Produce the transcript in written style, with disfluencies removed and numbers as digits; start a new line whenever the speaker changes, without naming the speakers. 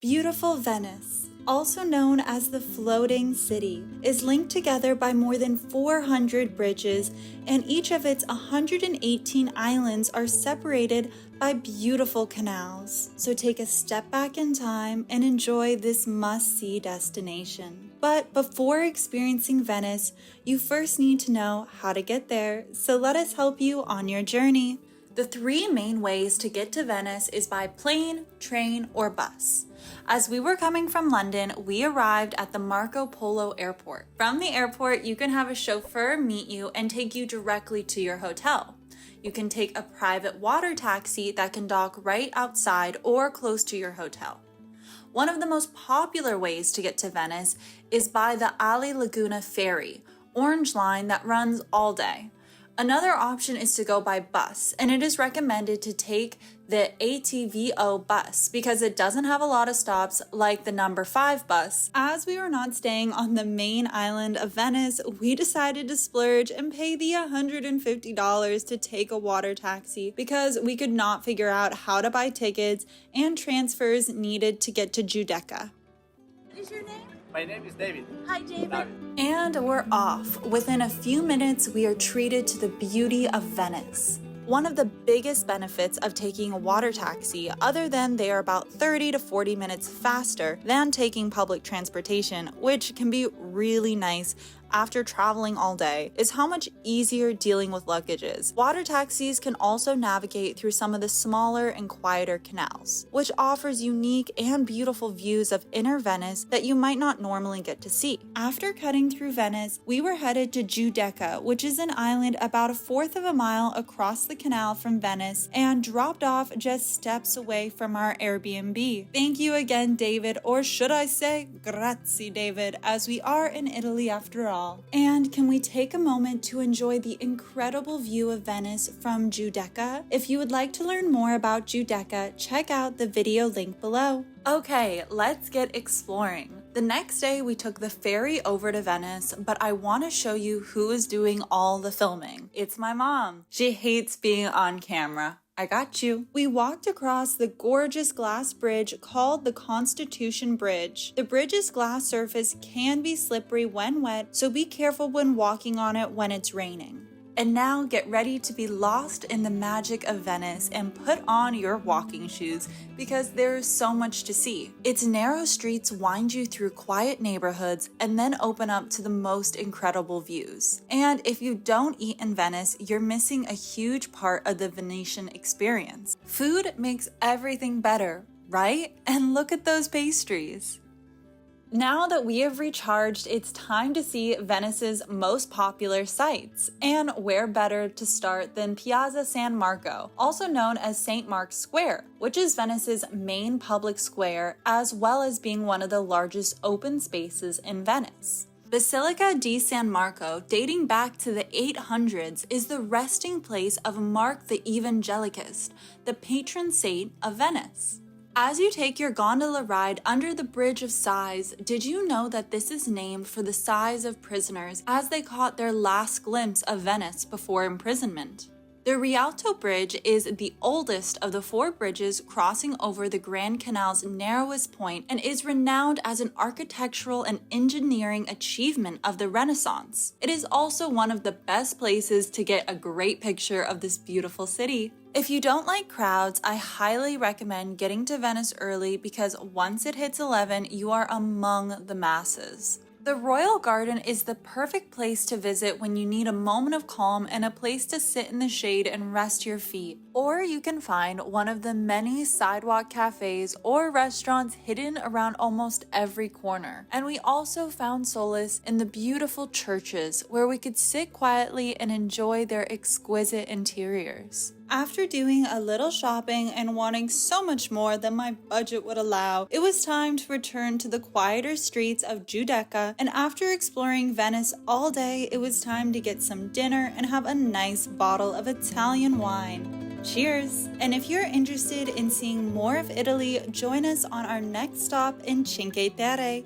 Beautiful Venice, also known as the floating city, is linked together by more than 400 bridges, and each of its 118 islands are separated by beautiful canals. So take a step back in time and enjoy this must-see destination. But before experiencing Venice, you first need to know how to get there, so let us help you on your journey. The three main ways to get to Venice is by plane, train, or bus. As we were coming from London, we arrived at the Marco Polo Airport. From the airport, you can have a chauffeur meet you and take you directly to your hotel. You can take a private water taxi that can dock right outside or close to your hotel. One of the most popular ways to get to Venice is by the Ali Laguna ferry, orange line that runs all day. Another option is to go by bus, and it is recommended to take the ATVO bus because it doesn't have a lot of stops like the number 5 bus. As we were not staying on the main island of Venice, we decided to splurge and pay the $150 to take a water taxi because we could not figure out how to buy tickets and transfers needed to get to Giudecca.
What is your name?
My name is David.
Hi, David.
And we're off. Within a few minutes, we are treated to the beauty of Venice. One of the biggest benefits of taking a water taxi, other than they are about 30 to 40 minutes faster than taking public transportation, which can be really nice after traveling all day, is how much easier dealing with luggage is. Water taxis can also navigate through some of the smaller and quieter canals, which offers unique and beautiful views of inner Venice that you might not normally get to see. After cutting through Venice, we were headed to Giudecca, which is an island about 1/4 of a mile across the canal from Venice and dropped off just steps away from our Airbnb. Thank you again, David, or should I say, grazie, David, as we are in Italy after all. And can we take a moment to enjoy the incredible view of Venice from Giudecca? If you would like to learn more about Giudecca, check out the video link below. Okay, let's get exploring. The next day we took the ferry over to Venice, but I want to show you who is doing all the filming. It's my mom. She hates being on camera. I got you. We walked across the gorgeous glass bridge called the Constitution Bridge. The bridge's glass surface can be slippery when wet, so be careful when walking on it when it's raining. And now get ready to be lost in the magic of Venice and put on your walking shoes because there is so much to see. Its narrow streets wind you through quiet neighborhoods and then open up to the most incredible views. And if you don't eat in Venice, you're missing a huge part of the Venetian experience. Food makes everything better, right? And look at those pastries. Now that we have recharged, it's time to see Venice's most popular sites. And where better to start than Piazza San Marco, also known as St. Mark's Square, which is Venice's main public square, as well as being one of the largest open spaces in Venice. Basilica di San Marco, dating back to the 800s, is the resting place of Mark the Evangelicist, the patron saint of Venice. As you take your gondola ride under the Bridge of Sighs, did you know that this is named for the sighs of prisoners as they caught their last glimpse of Venice before imprisonment? The Rialto Bridge is the oldest of the 4 bridges crossing over the Grand Canal's narrowest point and is renowned as an architectural and engineering achievement of the Renaissance. It is also one of the best places to get a great picture of this beautiful city. If you don't like crowds, I highly recommend getting to Venice early because once it hits 11, you are among the masses. The Royal Garden is the perfect place to visit when you need a moment of calm and a place to sit in the shade and rest your feet. Or you can find one of the many sidewalk cafes or restaurants hidden around almost every corner. And we also found solace in the beautiful churches where we could sit quietly and enjoy their exquisite interiors. After doing a little shopping and wanting so much more than my budget would allow, it was time to return to the quieter streets of Giudecca, and after exploring Venice all day, it was time to get some dinner and have a nice bottle of Italian wine. Cheers! And if you're interested in seeing more of Italy, join us on our next stop in Cinque Terre.